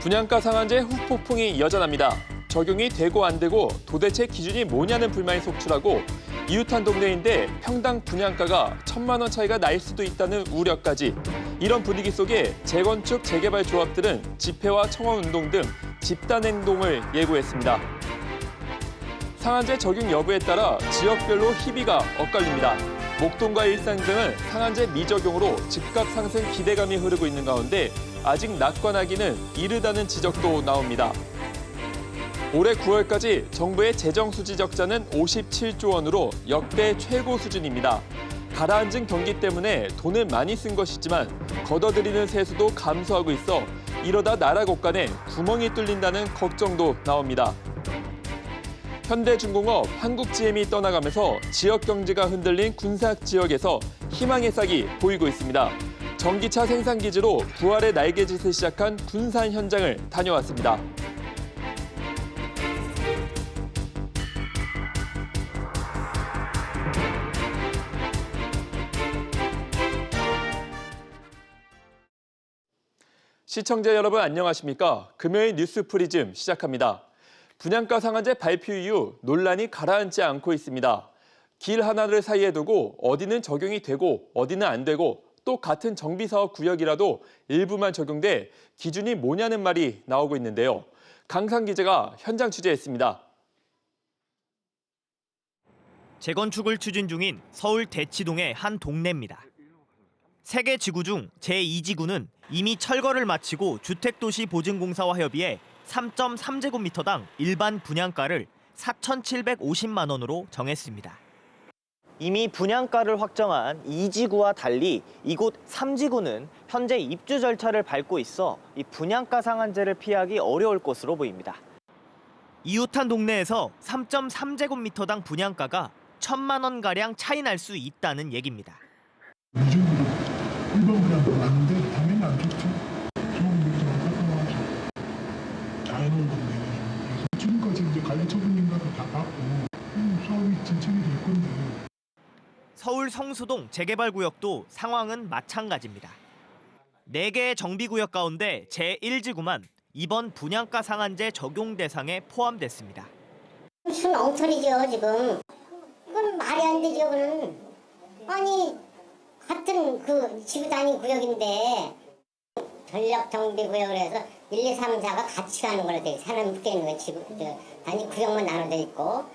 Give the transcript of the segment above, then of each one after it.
분양가 상한제 후폭풍이 여전합니다. 적용이 되고 안 되고 도대체 기준이 뭐냐는 불만이 속출하고 이웃한 동네인데 평당 분양가가 1,000만 원 차이가 날 수도 있다는 우려까지. 이런 분위기 속에 재건축, 재개발 조합들은 집회와 청원운동 등 집단 행동을 예고했습니다. 상한제 적용 여부에 따라 지역별로 희비가 엇갈립니다. 목동과 일산 등은 상한제 미적용으로 집값 상승 기대감이 흐르고 있는 가운데 아직 낙관하기는 이르다는 지적도 나옵니다. 올해 9월까지 정부의 재정 수지 적자는 57조 원으로 역대 최고 수준입니다. 가라앉은 경기 때문에 돈을 많이 쓴 것이지만 걷어들이는 세수도 감소하고 있어 이러다 나라 곳간에 구멍이 뚫린다는 걱정도 나옵니다. 현대중공업, 한국GM이 떠나가면서 지역 경제가 흔들린 군사 지역에서 희망의 싹이 보이고 있습니다. 전기차 생산기지로 부활의 날개짓을 시작한 군산 현장을 다녀왔습니다. 시청자 여러분 안녕하십니까? 금요일 뉴스 프리즘 시작합니다. 분양가 상한제 발표 이후 논란이 가라앉지 않고 있습니다. 길 하나를 사이에 두고 어디는 적용이 되고 어디는 안 되고 또 같은 정비사업 구역이라도 일부만 적용돼 기준이 뭐냐는 말이 나오고 있는데요. 강상 기자가 현장 취재했습니다. 재건축을 추진 중인 서울 대치동의 한 동네입니다. 세계 지구 중 제2지구는 이미 철거를 마치고 주택도시보증공사와 협의해 3.3제곱미터당 일반 분양가를 4,750만 원으로 정했습니다. 이미 분양가를 확정한 2지구와 달리 이곳 3지구는 현재 입주 절차를 밟고 있어 이 분양가 상한제를 피하기 어려울 것으로 보입니다. 이웃한 동네에서 3.3제곱미터당 분양가가 1,000만 원가량 차이 날 수 있다는 얘기입니다. 이 정도 일반 분양가 맞는데 당연히 안 좋죠. 좋은 물건을 가져와서 자연을 내려주고 지금까지 이제 관리 처분인가도 다 받고 사업이 진척이 될 건데. 서울 성수동 재개발 구역도 상황은 마찬가지입니다. 4개의 정비구역 가운데 제1지구만 이번 분양가 상한제 적용 대상에 포함됐습니다. 무슨 엉터리죠 지금. 그건 말이 안 되죠. 그는 아니 같은 그 지구 단위 구역인데 전력 정비 구역을 해서 1, 2, 3, 4가 같이 가는 거라 돼. 사람 묶여 있는 거 지구 단위 구역만 나눠져 있고.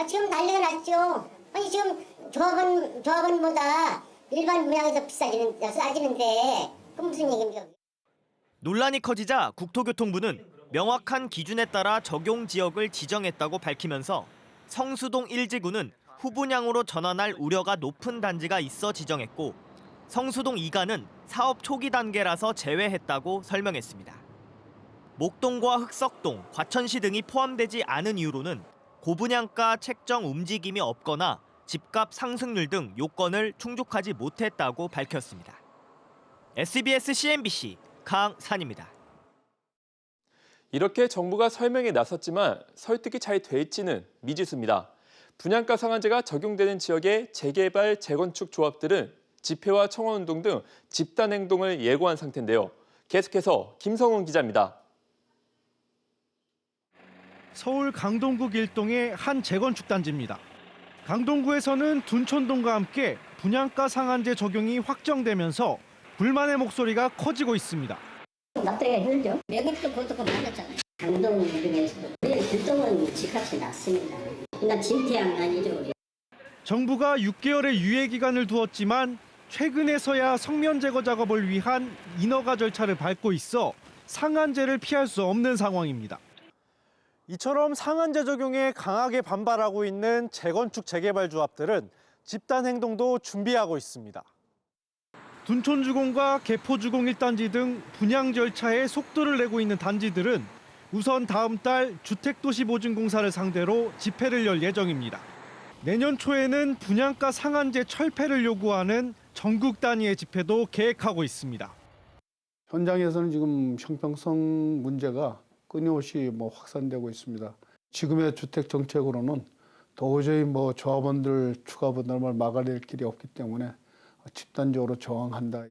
지금 난리가 났죠. 아니 지금 조합원보다 일반 분양에서 싸지는데 그 무슨 얘기입니까? 논란이 커지자 국토교통부는 명확한 기준에 따라 적용 지역을 지정했다고 밝히면서 성수동 1지구는 후분양으로 전환할 우려가 높은 단지가 있어 지정했고 성수동 2가는 사업 초기 단계라서 제외했다고 설명했습니다. 목동과 흑석동, 과천시 등이 포함되지 않은 이유로는 고분양가 책정 움직임이 없거나 집값 상승률 등 요건을 충족하지 못했다고 밝혔습니다. SBS CNBC 강산입니다. 이렇게 정부가 설명에 나섰지만 설득이 잘 될지는 미지수입니다. 분양가 상한제가 적용되는 지역의 재개발, 재건축 조합들은 집회와 청원운동 등 집단 행동을 예고한 상태인데요. 계속해서 김성훈 기자입니다. 서울 강동구 일동의 한 재건축 단지입니다. 강동구에서는 둔촌동과 함께 분양가 상한제 적용이 확정되면서 불만의 목소리가 커지고 있습니다. 납득이 힘들죠. 매국도 그것도 많았잖아요. 강동 중에서도 우리 일동은 집값이 낮습니다. 그러니까 진퇴양이 아니죠. 우리. 정부가 6개월의 유예 기간을 두었지만 최근에서야 성면 제거 작업을 위한 인허가 절차를 밟고 있어 상한제를 피할 수 없는 상황입니다. 이처럼 상한제 적용에 강하게 반발하고 있는 재건축 재개발 조합들은 집단 행동도 준비하고 있습니다. 둔촌주공과 개포주공 1단지 등 분양 절차에 속도를 내고 있는 단지들은 우선 다음 달 주택도시보증공사를 상대로 집회를 열 예정입니다. 내년 초에는 분양가 상한제 철폐를 요구하는 전국 단위의 집회도 계획하고 있습니다. 현장에서는 지금 형평성 문제가 끊임없이 확산되고 있습니다. 지금의 주택 정책으로는 도저히 조합원들 추가 분담을 막아낼 길이 없기 때문에 집단적으로 저항한다.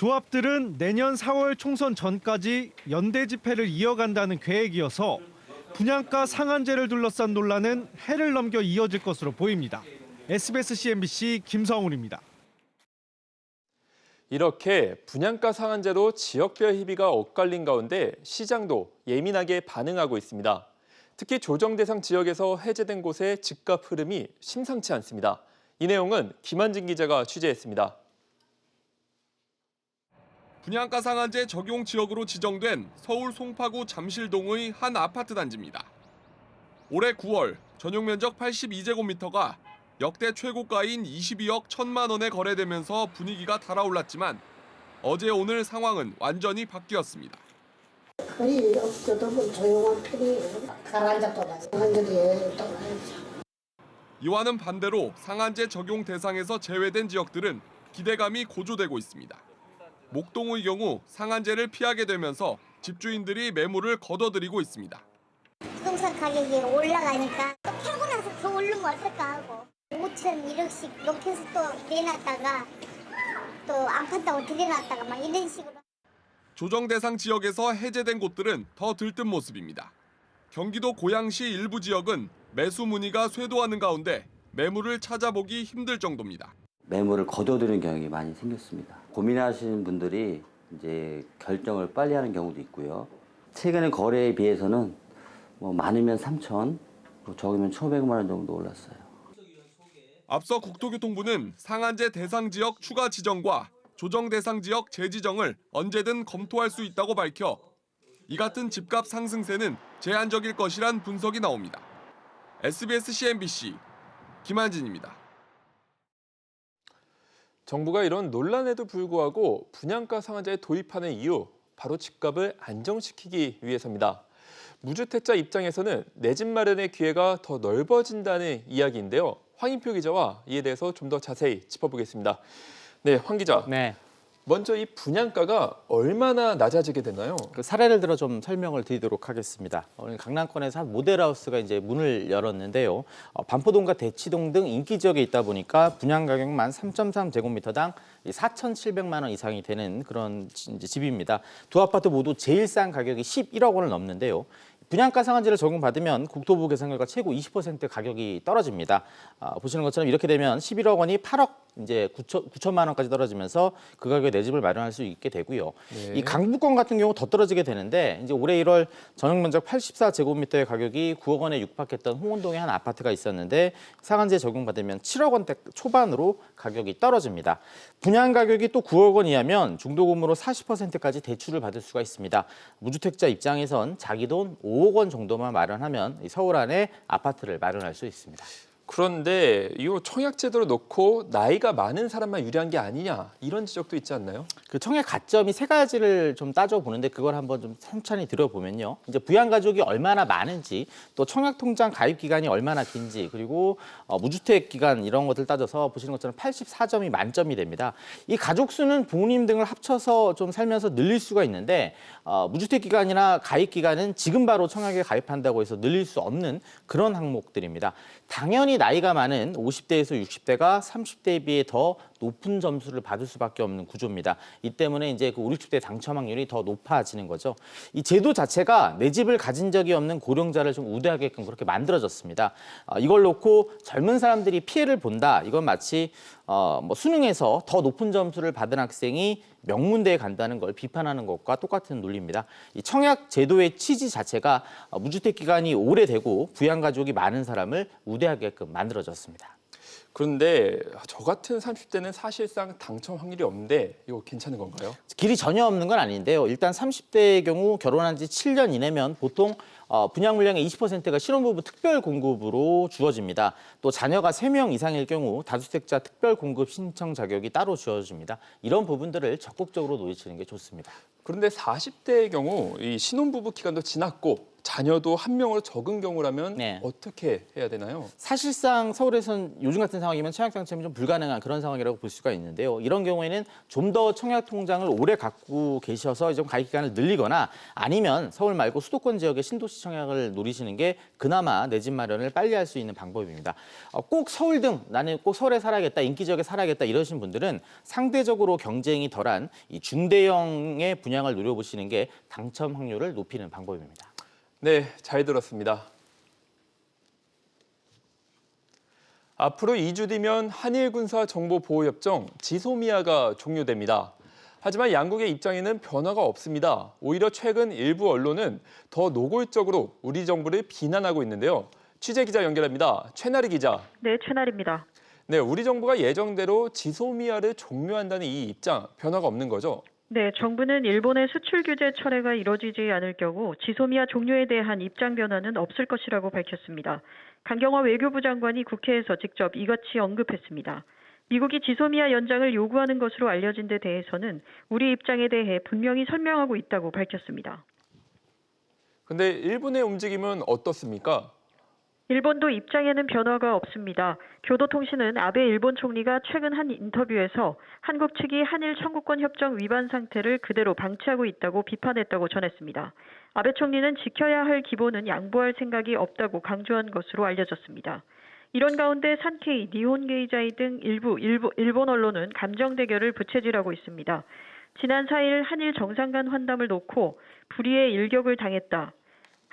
조합들은 내년 4월 총선 전까지 연대 집회를 이어간다는 계획이어서 분양가 상한제를 둘러싼 논란은 해를 넘겨 이어질 것으로 보입니다. SBS CNBC 김성울입니다. 이렇게 분양가 상한제로 지역별 희비가 엇갈린 가운데 시장도 예민하게 반응하고 있습니다. 특히 조정 대상 지역에서 해제된 곳의 집값 흐름이 심상치 않습니다. 이 내용은 김한진 기자가 취재했습니다. 분양가 상한제 적용 지역으로 지정된 서울 송파구 잠실동의 한 아파트 단지입니다. 올해 9월 전용 면적 82제곱미터가 역대 최고가인 22억 1천만 원에 거래되면서 분위기가 달아올랐지만 어제 오늘 상황은 완전히 바뀌었습니다. 거의 없어도 조용한 편이에요. 가라앉았다 완전히 떠나야죠. 이와는 반대로 상한제 적용 대상에서 제외된 지역들은 기대감이 고조되고 있습니다. 목동의 경우 상한제를 피하게 되면서 집주인들이 매물을 걷어들이고 있습니다. 부동산 가격이 올라가니까 또 팔고 나서 더 오르면 어떨까 하고 5천 1억씩 높여서 또 내놨다가 또 안 판다고 들여놨다가 막 이런 식으로. 조정 대상 지역에서 해제된 곳들은 더 들뜬 모습입니다. 경기도 고양시 일부 지역은 매수 문의가 쇄도하는 가운데 매물을 찾아보기 힘들 정도입니다. 매물을 거둬들이는 경향이 많이 생겼습니다. 고민하시는 분들이 이제 결정을 빨리 하는 경우도 있고요. 최근의 거래에 비해서는 많으면 3천, 적으면 1,500만 원 정도 올랐어요. 앞서 국토교통부는 상한제 대상 지역 추가 지정과 조정 대상 지역 재지정을 언제든 검토할 수 있다고 밝혀 이 같은 집값 상승세는 제한적일 것이란 분석이 나옵니다. SBS CNBC 김한진입니다. 정부가 이런 논란에도 불구하고 분양가 상한제에 도입하는 이유, 바로 집값을 안정시키기 위해서입니다. 무주택자 입장에서는 내 집 마련의 기회가 더 넓어진다는 이야기인데요. 황인표 기자와 이에 대해서 좀 더 자세히 짚어보겠습니다. 네, 황 기자. 네. 먼저 이 분양가가 얼마나 낮아지게 되나요? 그 사례를 들어 좀 설명을 드리도록 하겠습니다. 오늘 강남권에서 한 모델하우스가 이제 문을 열었는데요. 반포동과 대치동 등 인기 지역에 있다 보니까 분양 가격만 3.3제곱미터당 4,700만 원 이상이 되는 그런 이제 집입니다. 두 아파트 모두 제일 싼 가격이 11억 원을 넘는데요. 분양가 상한제를 적용받으면 국토부 계산 결과 최고 20% 가격이 떨어집니다. 보시는 것처럼 이렇게 되면 11억 원이 8억 이제 9천만 원까지 떨어지면서 그 가격에 내 집을 마련할 수 있게 되고요. 네. 이 강북권 같은 경우 더 떨어지게 되는데 이제 올해 1월 전용 면적 84제곱미터의 가격이 9억 원에 육박했던 홍은동의 한 아파트가 있었는데 상한제 적용받으면 7억 원대 초반으로 가격이 떨어집니다. 분양 가격이 또 9억 원 이하면 중도금으로 40%까지 대출을 받을 수가 있습니다. 무주택자 입장에선 자기 돈 5억 원 정도만 마련하면 서울 안에 아파트를 마련할 수 있습니다. 그런데 이 청약제도를 놓고 나이가 많은 사람만 유리한 게 아니냐, 이런 지적도 있지 않나요? 그 청약 가점이 세 가지를 좀 따져보는데 그걸 한번 좀 천천히 들어보면요. 이제 부양가족이 얼마나 많은지, 또 청약통장 가입 기간이 얼마나 긴지, 그리고 무주택 기간 이런 것들 따져서 보시는 것처럼 84점이 만점이 됩니다. 이 가족 수는 부모님 등을 합쳐서 좀 살면서 늘릴 수가 있는데 무주택 기간이나 가입 기간은 지금 바로 청약에 가입한다고 해서 늘릴 수 없는 그런 항목들입니다. 당연히 나이가 많은 50대에서 60대가 30대에 비해 더 높은 점수를 받을 수밖에 없는 구조입니다. 이 때문에 이제 그 50, 60대 당첨 확률이 더 높아지는 거죠. 이 제도 자체가 내 집을 가진 적이 없는 고령자를 좀 우대하게끔 그렇게 만들어졌습니다. 이걸 놓고 젊은 사람들이 피해를 본다. 이건 마치 수능에서 더 높은 점수를 받은 학생이 명문대에 간다는 걸 비판하는 것과 똑같은 논리입니다. 이 청약 제도의 취지 자체가 무주택 기간이 오래되고 부양가족이 많은 사람을 우대하게끔 만들어졌습니다. 그런데 저 같은 30대는 사실상 당첨 확률이 없는데 이거 괜찮은 건가요? 길이 전혀 없는 건 아닌데요. 일단 30대의 경우 결혼한 지 7년 이내면 보통 분양 물량의 20%가 신혼부부 특별 공급으로 주어집니다. 또 자녀가 3명 이상일 경우 다주택자 특별 공급 신청 자격이 따로 주어집니다. 이런 부분들을 적극적으로 놓치는 게 좋습니다. 그런데 40대의 경우 이 신혼부부 기간도 지났고 자녀도 한 명으로 적은 경우라면 네. 어떻게 해야 되나요? 사실상 서울에선 요즘 같은 상황이면 청약 당첨이 좀 불가능한 그런 상황이라고 볼 수가 있는데요. 이런 경우에는 좀 더 청약 통장을 오래 갖고 계셔서 좀 가입 기간을 늘리거나 아니면 서울 말고 수도권 지역의 신도시 청약을 노리시는 게 그나마 내 집 마련을 빨리 할 수 있는 방법입니다. 꼭 서울 등 나는 꼭 서울에 살아야겠다, 인기 지역에 살아야겠다 이러신 분들은 상대적으로 경쟁이 덜한 이 중대형의 분양을 노려보시는 게 당첨 확률을 높이는 방법입니다. 네, 잘 들었습니다. 앞으로 2주 뒤면 한일군사정보보호협정 지소미아가 종료됩니다. 하지만 양국의 입장에는 변화가 없습니다. 오히려 최근 일부 언론은 더 노골적으로 우리 정부를 비난하고 있는데요. 취재 기자 연결합니다. 최나리 기자. 네, 최나리입니다. 네, 우리 정부가 예정대로 지소미아를 종료한다는 이 입장 변화가 없는 거죠? 네, 정부는 일본의 수출 규제 철회가 이뤄지지 않을 경우 지소미아 종료에 대한 입장 변화는 없을 것이라고 밝혔습니다. 강경화 외교부 장관이 국회에서 직접 이같이 언급했습니다. 미국이 지소미아 연장을 요구하는 것으로 알려진 데 대해서는 우리 입장에 대해 분명히 설명하고 있다고 밝혔습니다. 근데 일본의 움직임은 어떻습니까? 일본도 입장에는 변화가 없습니다. 교도통신은 아베 일본 총리가 최근 한 인터뷰에서 한국 측이 한일 청구권 협정 위반 상태를 그대로 방치하고 있다고 비판했다고 전했습니다. 아베 총리는 지켜야 할 기본은 양보할 생각이 없다고 강조한 것으로 알려졌습니다. 이런 가운데 산케이, 니혼게이자이 등 일부 일본 언론은 감정 대결을 부채질하고 있습니다. 지난 4일 한일 정상 간 환담을 놓고 불의의 일격을 당했다.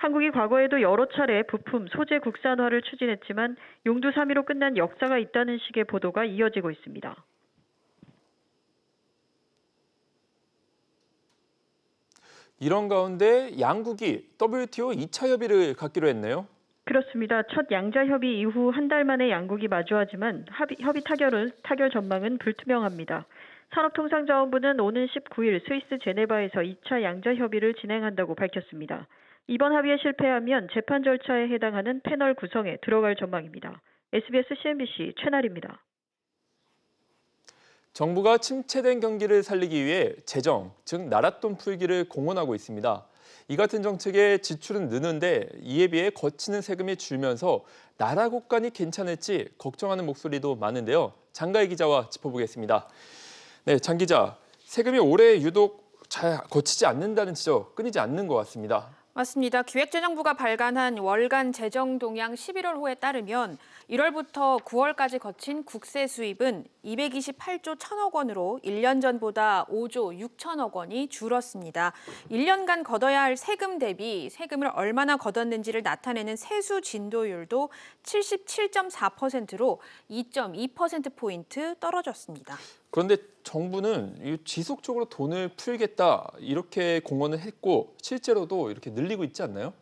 한국이 과거에도 여러 차례 부품, 소재 국산화를 추진했지만 용두사미로 끝난 역사가 있다는 식의 보도가 이어지고 있습니다. 이런 가운데 양국이 WTO 2차 협의를 갖기로 했네요. 그렇습니다. 첫 양자 협의 이후 한 달 만에 양국이 마주하지만 협의 타결 전망은 불투명합니다. 산업통상자원부는 오는 19일 스위스 제네바에서 2차 양자 협의를 진행한다고 밝혔습니다. 이번 합의에 실패하면 재판 절차에 해당하는 패널 구성에 들어갈 전망입니다. SBS CNBC 최나리입니다. 정부가 침체된 경기를 살리기 위해 재정, 즉 나랏돈 풀기를 공언하고 있습니다. 이 같은 정책에 지출은 느는데 이에 비해 거치는 세금이 줄면서 나라 곳간이 괜찮을지 걱정하는 목소리도 많은데요. 장가희 기자와 짚어보겠습니다. 네, 장 기자, 세금이 올해 유독 잘 거치지 않는다는 지적 끊이지 않는 것 같습니다. 맞습니다. 기획재정부가 발간한 월간 재정 동향 11월호에 따르면 1월부터 9월까지 거친 국세 수입은 228조 1천억 원으로 1년 전보다 5조 6천억 원이 줄었습니다. 1년간 걷어야 할 세금 대비 세금을 얼마나 걷었는지를 나타내는 세수 진도율도 77.4%로 2.2%포인트 떨어졌습니다. 그런데 정부는 지속적으로 돈을 풀겠다 이렇게 공언을 했고 실제로도 이렇게 늘리고 있지 않나요?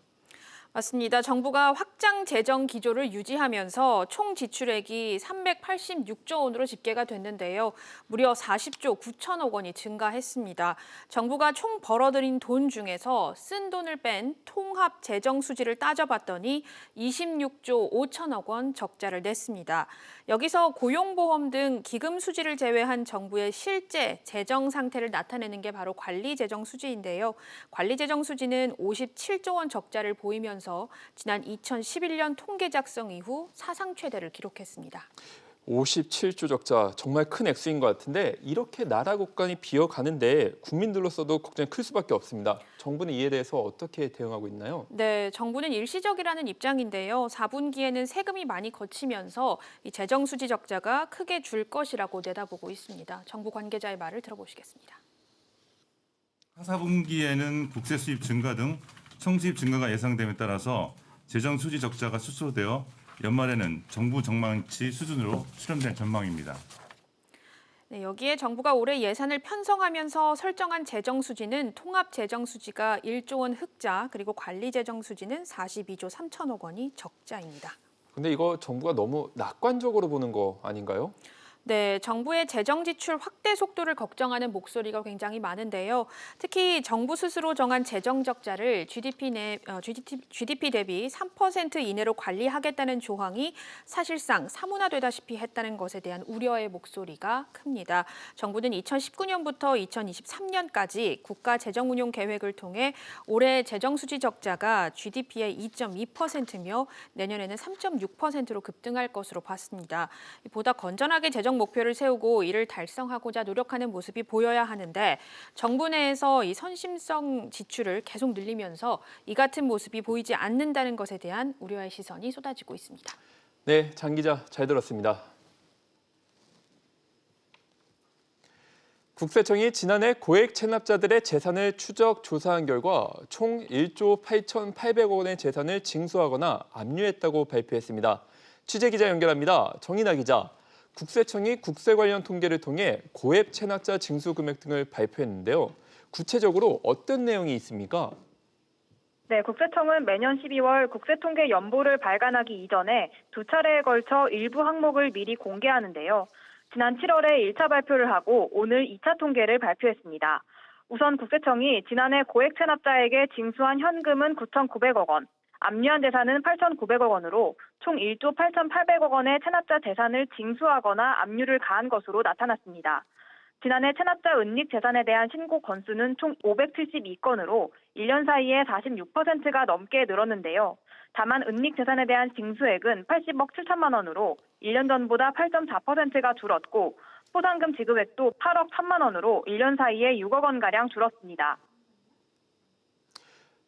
맞습니다. 정부가 확장 재정 기조를 유지하면서 총 지출액이 386조 원으로 집계가 됐는데요. 무려 40조 9천억 원이 증가했습니다. 정부가 총 벌어들인 돈 중에서 쓴 돈을 뺀 통합 재정 수지를 따져봤더니 26조 5천억 원 적자를 냈습니다. 여기서 고용보험 등 기금 수지를 제외한 정부의 실제 재정 상태를 나타내는 게 바로 관리재정 수지인데요. 관리재정 수지는 57조 원 적자를 보이면서 지난 2011년 통계 작성 이후 사상 최대를 기록했습니다. 57조 적자, 정말 큰 액수인 것 같은데 이렇게 나라 곳간이 비어가는데 국민들로서도 걱정이 클 수밖에 없습니다. 정부는 이에 대해서 어떻게 대응하고 있나요? 네, 정부는 일시적이라는 입장인데요. 4분기에는 세금이 많이 거치면서 이 재정 수지 적자가 크게 줄 것이라고 내다보고 있습니다. 정부 관계자의 말을 들어보시겠습니다. 하사분기에는 국세 수입 증가 등 총수입 증가가 예상됨에 따라서 재정 수지 적자가 축소되어 연말에는 정부 전망치 수준으로 수렴될 전망입니다. 네, 여기에 정부가 올해 예산을 편성하면서 설정한 재정 수지는 통합 재정 수지가 1조 원 흑자, 그리고 관리 재정 수지는 42조 3천억 원이 적자입니다. 근데 이거 정부가 너무 낙관적으로 보는 거 아닌가요? 네, 정부의 재정 지출 확대 속도를 걱정하는 목소리가 굉장히 많은데요. 특히 정부 스스로 정한 재정 적자를 GDP 대비 3% 이내로 관리하겠다는 조항이 사실상 사문화되다시피 했다는 것에 대한 우려의 목소리가 큽니다. 정부는 2019년부터 2023년까지 국가 재정 운용 계획을 통해 올해 재정 수지 적자가 GDP의 2.2%며 내년에는 3.6%로 급등할 것으로 봤습니다. 보다 건전하게 재정 목표를 세우고 이를 달성하고자 노력하는 모습이 보여야 하는데 정부 내에서 이 선심성 지출을 계속 늘리면서 이 같은 모습이 보이지 않는다는 것에 대한 우려의 시선이 쏟아지고 있습니다. 네, 장 기자 잘 들었습니다. 국세청이 지난해 고액 체납자들의 재산을 추적 조사한 결과 총 1조 8,800억 원의 재산을 징수하거나 압류했다고 발표했습니다. 취재기자 연결합니다. 정인아 기자. 국세청이 국세 관련 통계를 통해 고액 체납자 징수 금액 등을 발표했는데요. 구체적으로 어떤 내용이 있습니까? 네, 국세청은 매년 12월 국세통계 연보를 발간하기 이전에 두 차례에 걸쳐 일부 항목을 미리 공개하는데요. 지난 7월에 1차 발표를 하고 오늘 2차 통계를 발표했습니다. 우선 국세청이 지난해 고액 체납자에게 징수한 현금은 9,900억 원, 압류한 재산은 8,900억 원으로 총 1조 8,800억 원의 체납자 재산을 징수하거나 압류를 가한 것으로 나타났습니다. 지난해 체납자 은닉 재산에 대한 신고 건수는 총 572건으로 1년 사이에 46%가 넘게 늘었는데요. 다만 은닉 재산에 대한 징수액은 80억 7천만 원으로 1년 전보다 8.4%가 줄었고 포상금 지급액도 8억 1천만 원으로 1년 사이에 6억 원가량 줄었습니다.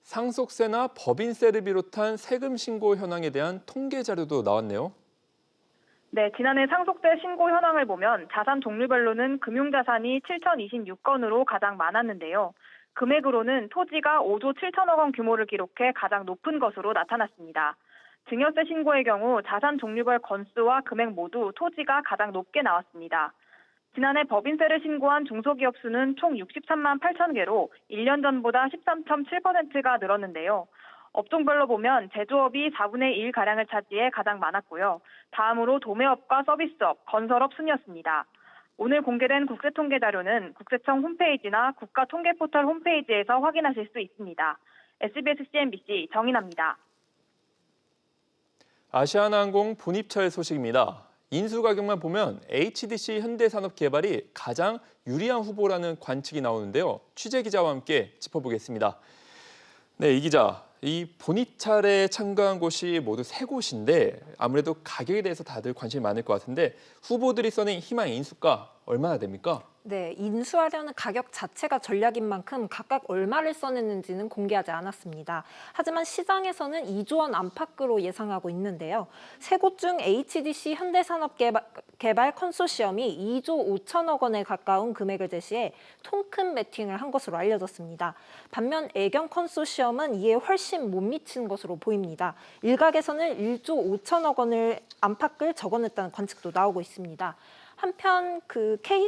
상속세나 법인세를 비롯한 세금 신고 현황에 대한 통계 자료도 나왔네요. 네, 지난해 상속세 신고 현황을 보면 자산 종류별로는 금융자산이 7,026건으로 가장 많았는데요. 금액으로는 토지가 5조 7천억 원 규모를 기록해 가장 높은 것으로 나타났습니다. 증여세 신고의 경우 자산 종류별 건수와 금액 모두 토지가 가장 높게 나왔습니다. 지난해 법인세를 신고한 중소기업 수는 총 63만 8천 개로 1년 전보다 13.7%가 늘었는데요. 업종별로 보면 제조업이 4분의 1가량을 차지해 가장 많았고요. 다음으로 도매업과 서비스업, 건설업 순이었습니다. 오늘 공개된 국세통계 자료는 국세청 홈페이지나 국가통계포털 홈페이지에서 확인하실 수 있습니다. SBS CNBC 정인아입니다. 아시아나항공 본입찰 소식입니다. 인수 가격만 보면 HDC 현대산업개발이 가장 유리한 후보라는 관측이 나오는데요. 취재 기자와 함께 짚어보겠습니다. 네, 이 기자. 이 본입찰에 참가한 곳이 모두 3곳인데 아무래도 가격에 대해서 다들 관심이 많을 것 같은데 후보들이 써낸 희망 인수가 얼마나 됩니까? 네, 인수하려는 가격 자체가 전략인 만큼 각각 얼마를 써냈는지는 공개하지 않았습니다. 하지만 시장에서는 2조 원 안팎으로 예상하고 있는데요. 3곳 중 HDC 현대산업개발 컨소시엄이 2조 5천억 원에 가까운 금액을 제시해 통큰 매팅을 한 것으로 알려졌습니다. 반면 애경 컨소시엄은 이에 훨씬 못 미친 것으로 보입니다. 일각에서는 1조 5천억 원을 안팎을 적어냈다는 관측도 나오고 있습니다. 한편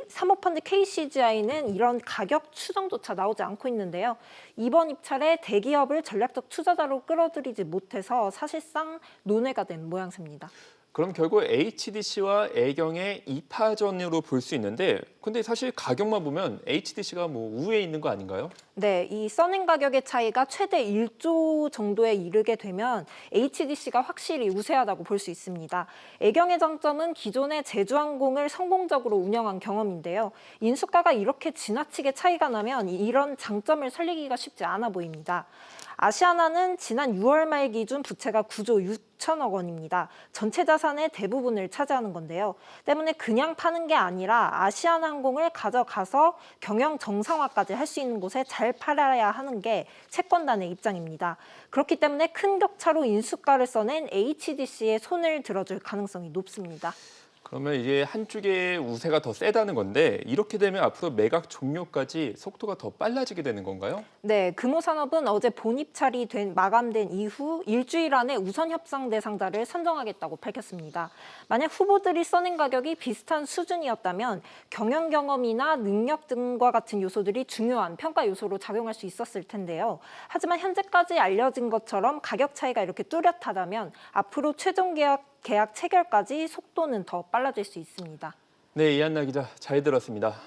사모펀드 KCGI는 이런 가격 추정조차 나오지 않고 있는데요. 이번 입찰에 대기업을 전략적 투자자로 끌어들이지 못해서 사실상 논외가 된 모양새입니다. 그럼 결국 HDC와 애경의 2파전으로 볼 수 있는데 근데 사실 가격만 보면 HDC가 우위에 있는 거 아닌가요? 네, 이 써낸 가격의 차이가 최대 1조 정도에 이르게 되면 HDC가 확실히 우세하다고 볼 수 있습니다. 애경의 장점은 기존의 제주항공을 성공적으로 운영한 경험인데요. 인수가가 이렇게 지나치게 차이가 나면 이런 장점을 살리기가 쉽지 않아 보입니다. 아시아나는 지난 6월 말 기준 부채가 9조 6천억 원입니다. 전체 자산의 대부분을 차지하는 건데요. 때문에 그냥 파는 게 아니라 아시아나항공을 가져가서 경영 정상화까지 할 수 있는 곳에 잘 팔아야 하는 게 채권단의 입장입니다. 그렇기 때문에 큰 격차로 인수가를 써낸 HDC의 손을 들어줄 가능성이 높습니다. 그러면 이게 한쪽의 우세가 더 세다는 건데 이렇게 되면 앞으로 매각 종료까지 속도가 더 빨라지게 되는 건가요? 네, 금호산업은 어제 본입찰이 마감된 이후 일주일 안에 우선 협상 대상자를 선정하겠다고 밝혔습니다. 만약 후보들이 써낸 가격이 비슷한 수준이었다면 경영 경험이나 능력 등과 같은 요소들이 중요한 평가 요소로 작용할 수 있었을 텐데요. 하지만 현재까지 알려진 것처럼 가격 차이가 이렇게 뚜렷하다면 앞으로 최종 계약 체결까지 속도는 더 빨라질 수 있습니다. 네, 이한나 기자 잘 들었습니다.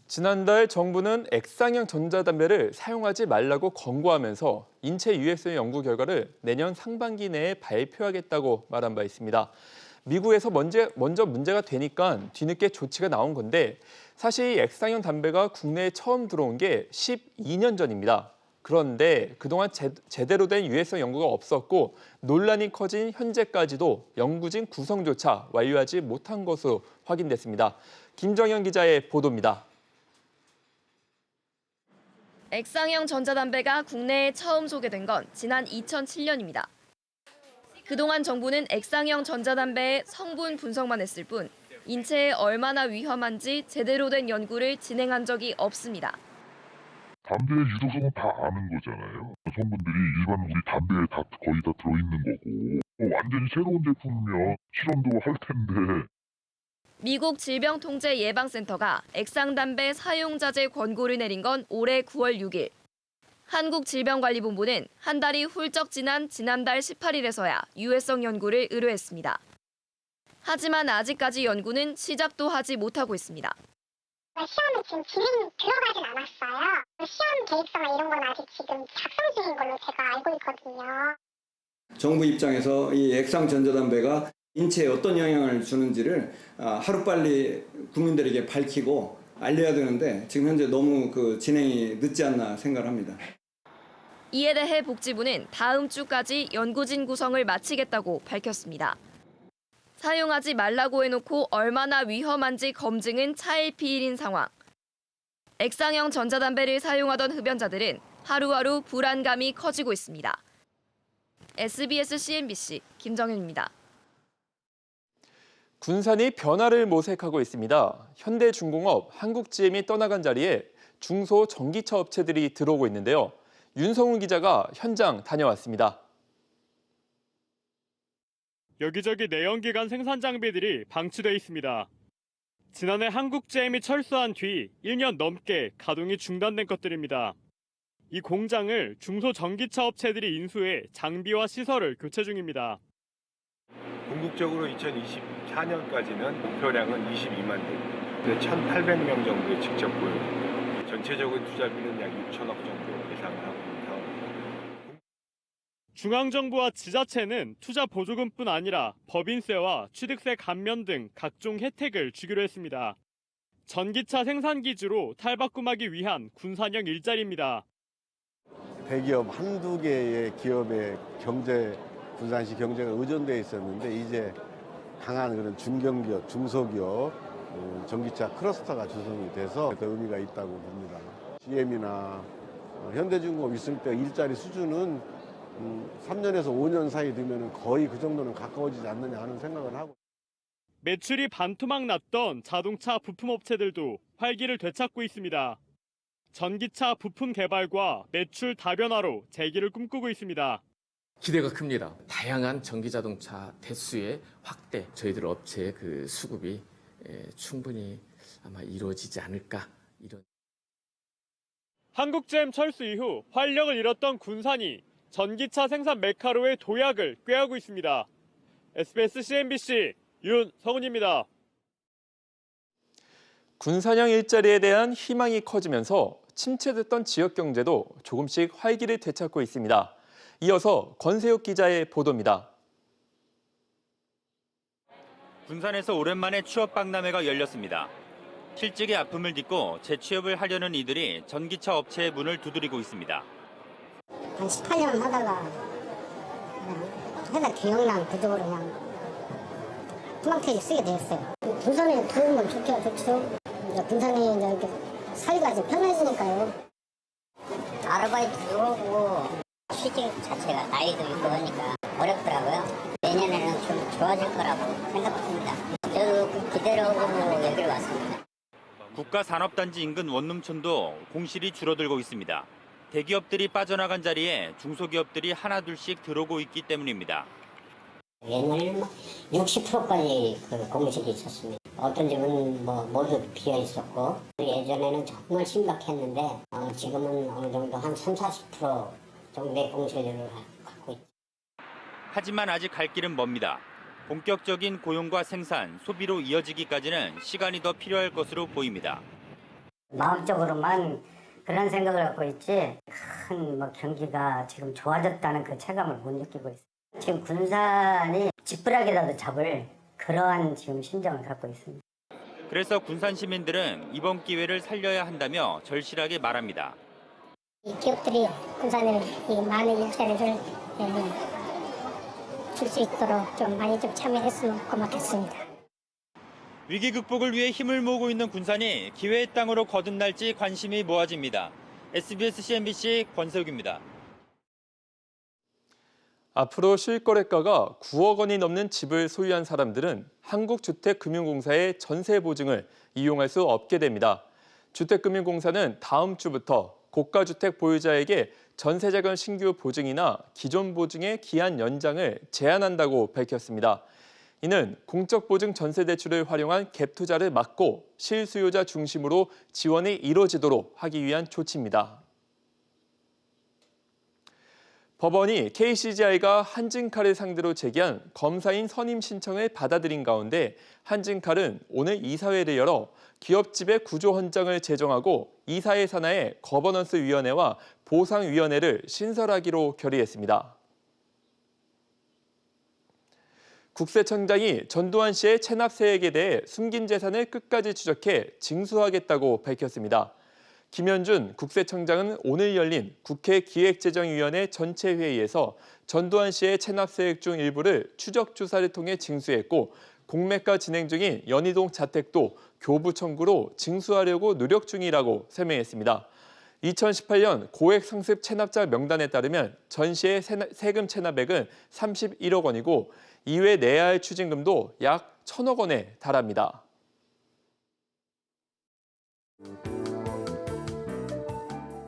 지난달 정부는 액상형 전자담배를 사용하지 말라고 권고하면서 인체 유해성 연구 결과를 내년 상반기 내에 발표하겠다고 말한 바 있습니다. 미국에서 먼저 문제가 되니까 뒤늦게 조치가 나온 건데 사실 이 액상형 담배가 국내에 처음 들어온 게 12년 전입니다. 그런데 그동안 제대로 된 유해성 연구가 없었고 논란이 커진 현재까지도 연구진 구성조차 완료하지 못한 것으로 확인됐습니다. 김정현 기자의 보도입니다. 액상형 전자담배가 국내에 처음 소개된 건 지난 2007년입니다. 그동안 정부는 액상형 전자담배의 성분 분석만 했을 뿐 인체에 얼마나 위험한지 제대로 된 연구를 진행한 적이 없습니다. 담배의 유독성은 다 아는 거잖아요. 성분들이 일반 우리 담배에 다 거의 다 들어있는 거고 완전히 새로운 제품이면 실험도 할 텐데. 미국 질병통제예방센터가 액상담배 사용자제 권고를 내린 건 올해 9월 6일. 한국질병관리본부는 한 달이 훌쩍 지난 지난달 18일에서야 유해성 연구를 의뢰했습니다. 하지만 아직까지 연구는 시작도 하지 못하고 있습니다. 시험은 지금 진행 들어가진 않았어요. 시험 계획서나 이런 건 아직 지금 작성 중인 걸로 제가 알고 있거든요. 정부 입장에서 이 액상 전자담배가 인체에 어떤 영향을 주는지를 하루빨리 국민들에게 밝히고 알려야 되는데 지금 현재 너무 진행이 늦지 않나 생각을 합니다. 이에 대해 복지부는 다음 주까지 연구진 구성을 마치겠다고 밝혔습니다. 사용하지 말라고 해놓고 얼마나 위험한지 검증은 차일피일인 상황. 액상형 전자담배를 사용하던 흡연자들은 하루하루 불안감이 커지고 있습니다. SBS CNBC 김정현입니다. 군산이 변화를 모색하고 있습니다. 현대중공업, 한국GM이 떠나간 자리에 중소 전기차 업체들이 들어오고 있는데요. 윤성훈 기자가 현장 다녀왔습니다. 여기저기 내연기관 생산 장비들이 방치돼 있습니다. 지난해 한국GM이 철수한 뒤 1년 넘게 가동이 중단된 것들입니다. 이 공장을 중소전기차 업체들이 인수해 장비와 시설을 교체 중입니다. 궁극적으로 2024년까지는 목표량은 22만 대, 1,800명 정도의 직접 고용, 전체적인 투자비는 약 6천억 정도 예상을 하고 있습니다. 중앙정부와 지자체는 투자 보조금뿐 아니라 법인세와 취득세 감면 등 각종 혜택을 주기로 했습니다. 전기차 생산 기지로 탈바꿈하기 위한 군산형 일자리입니다. 대기업 한두 개의 기업의 군산시 경제가 의존되어 있었는데 이제 강한 그런 중견기업, 중소기업, 전기차 클러스터가 조성이 돼서 더 의미가 있다고 봅니다. GM이나 현대중공업 있을 때 일자리 수준은 3년에서 5년 사이 되면 거의 그 정도는 가까워지지 않느냐 하는 생각을 하고. 매출이 반토막 났던 자동차 부품업체들도 활기를 되찾고 있습니다. 전기차 부품 개발과 매출 다변화로 재기를 꿈꾸고 있습니다. 기대가 큽니다. 다양한 전기자동차 대수의 확대, 저희들 업체의 수급이 충분히 아마 이루어지지 않을까 이런. 한국GM 철수 이후 활력을 잃었던 군산이 전기차 생산 메카로의 도약을 꾀하고 있습니다. SBS CNBC 윤성훈입니다. 군산형 일자리에 대한 희망이 커지면서 침체됐던 지역 경제도 조금씩 활기를 되찾고 있습니다. 이어서 권세욱 기자의 보도입니다. 군산에서 오랜만에 취업 박람회가 열렸습니다. 실직의 아픔을 딛고 재취업을 하려는 이들이 전기차 업체의 문을 두드리고 있습니다. 한 18년 하다가 회사 경영난 그쪽으로 그냥 희망퇴직 쓰게 되었어요. 군산에 들어오면 좋죠. 군산이 이렇게 살기가 좀 편해지니까요. 아르바이트 들어오고 취직 자체가 나이도 있고 하니까 어렵더라고요. 내년에는 좀 좋아질 거라고 생각합니다. 저도 그 기대로 여기로 왔습니다. 국가산업단지 인근 원룸촌도 공실이 줄어들고 있습니다. 대기업들이 빠져나간 자리에 중소기업들이 하나둘씩 들어오고 있기 때문입니다. 옛날에는 60%까지 그 공실이 있었습니다. 어떤 집은 모두 비어 있었고 예전에는 정말 심각했는데 지금은 어느 정도 한 30-40% 정도의 공실률을 갖고 있죠. 하지만 아직 갈 길은 멉니다. 본격적인 고용과 생산, 소비로 이어지기까지는 시간이 더 필요할 것으로 보입니다. 마음적으로만 그런 생각을 갖고 있지 큰 경기가 지금 좋아졌다는 그 체감을 못 느끼고 있어요. 지금 군산이 지푸라기라도 잡을 그러한 지금 심정을 갖고 있습니다. 그래서 군산 시민들은 이번 기회를 살려야 한다며 절실하게 말합니다. 이 기업들이 군산에 이 많은 일자리를 줄 수 있도록 좀 많이 좀 참여했으면 고맙겠습니다. 위기 극복을 위해 힘을 모으고 있는 군산이 기회의 땅으로 거듭날지 관심이 모아집니다. SBS CNBC 권세욱입니다. 앞으로 실거래가가 9억 원이 넘는 집을 소유한 사람들은 한국주택금융공사의 전세 보증을 이용할 수 없게 됩니다. 주택금융공사는 다음 주부터 고가주택 보유자에게 전세자금 신규 보증이나 기존 보증의 기한 연장을 제한한다고 밝혔습니다. 이는 공적보증 전세대출을 활용한 갭 투자를 막고 실수요자 중심으로 지원이 이루어지도록 하기 위한 조치입니다. 법원이 KCGI가 한진칼을 상대로 제기한 검사인 선임 신청을 받아들인 가운데 한진칼은 오늘 이사회를 열어 기업집의 구조 헌장을 제정하고 이사회 산하의 거버넌스 위원회와 보상위원회를 신설하기로 결의했습니다. 국세청장이 전두환 씨의 체납세액에 대해 숨긴 재산을 끝까지 추적해 징수하겠다고 밝혔습니다. 김현준 국세청장은 오늘 열린 국회 기획재정위원회 전체 회의에서 전두환 씨의 체납세액 중 일부를 추적 조사를 통해 징수했고 공매가 진행 중인 연희동 자택도 교부 청구로 징수하려고 노력 중이라고 설명했습니다. 2018년 고액 상습 체납자 명단에 따르면 전 씨의 세금 체납액은 31억 원이고 이외 내야 할 추징금도 약 1,000억 원에 달합니다.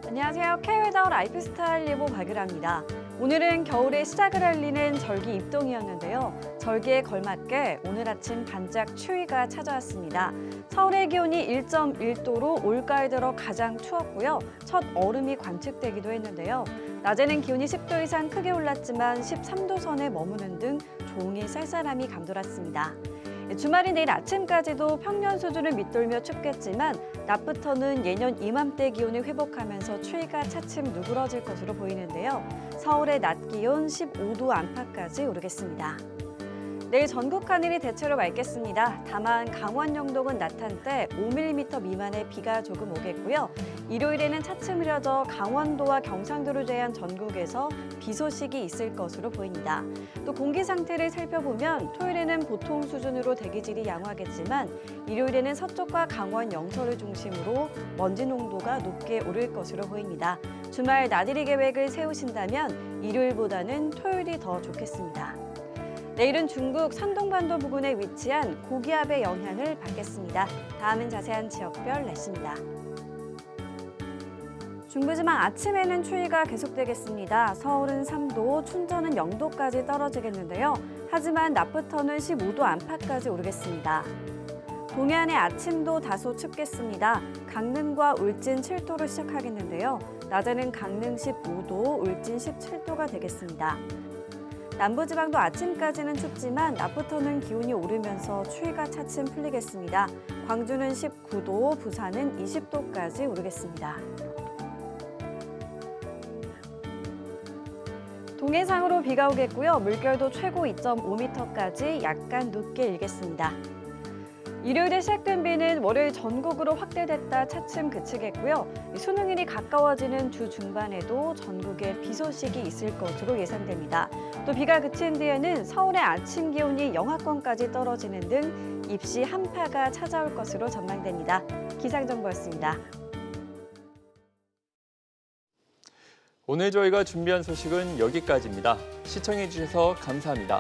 안녕하세요. K웨더 라이프스타일 예보 박유라입니다. 오늘은 겨울의 시작을 알리는 절기 입동이었는데요. 절기에 걸맞게 오늘 아침 반짝 추위가 찾아왔습니다. 서울의 기온이 1.1도로 올가을 들어 가장 추웠고요. 첫 얼음이 관측되기도 했는데요. 낮에는 기온이 10도 이상 크게 올랐지만 13도 선에 머무는 등 종일 쌀쌀함이 감돌았습니다. 주말인 내일 아침까지도 평년 수준을 밑돌며 춥겠지만 낮부터는 예년 이맘때 기온을 회복하면서 추위가 차츰 누그러질 것으로 보이는데요. 서울의 낮 기온 15도 안팎까지 오르겠습니다. 내일 전국 하늘이 대체로 맑겠습니다. 다만 강원 영동은 낮 한때 5mm 미만의 비가 조금 오겠고요. 일요일에는 차츰 흐려져 강원도와 경상도를 제외한 전국에서 비 소식이 있을 것으로 보입니다. 또 공기 상태를 살펴보면 토요일에는 보통 수준으로 대기질이 양호하겠지만 일요일에는 서쪽과 강원 영서를 중심으로 먼지 농도가 높게 오를 것으로 보입니다. 주말 나들이 계획을 세우신다면 일요일보다는 토요일이 더 좋겠습니다. 내일은 중국 산동반도 부근에 위치한 고기압의 영향을 받겠습니다. 다음은 자세한 지역별 날씨입니다. 중부지방 아침에는 추위가 계속되겠습니다. 서울은 3도, 춘천은 0도까지 떨어지겠는데요. 하지만 낮부터는 15도 안팎까지 오르겠습니다. 동해안의 아침도 다소 춥겠습니다. 강릉과 울진 7도로 시작하겠는데요. 낮에는 강릉 15도, 울진 17도가 되겠습니다. 남부지방도 아침까지는 춥지만 낮부터는 기온이 오르면서 추위가 차츰 풀리겠습니다. 광주는 19도, 부산은 20도까지 오르겠습니다. 동해상으로 비가 오겠고요. 물결도 최고 2.5m까지 약간 높게 일겠습니다. 일요일에 시작된 비는 월요일 전국으로 확대됐다 차츰 그치겠고요. 수능일이 가까워지는 주 중반에도 전국에 비 소식이 있을 것으로 예상됩니다. 또 비가 그친 뒤에는 서울의 아침 기온이 영하권까지 떨어지는 등 입시 한파가 찾아올 것으로 전망됩니다. 기상정보였습니다. 오늘 저희가 준비한 소식은 여기까지입니다. 시청해주셔서 감사합니다.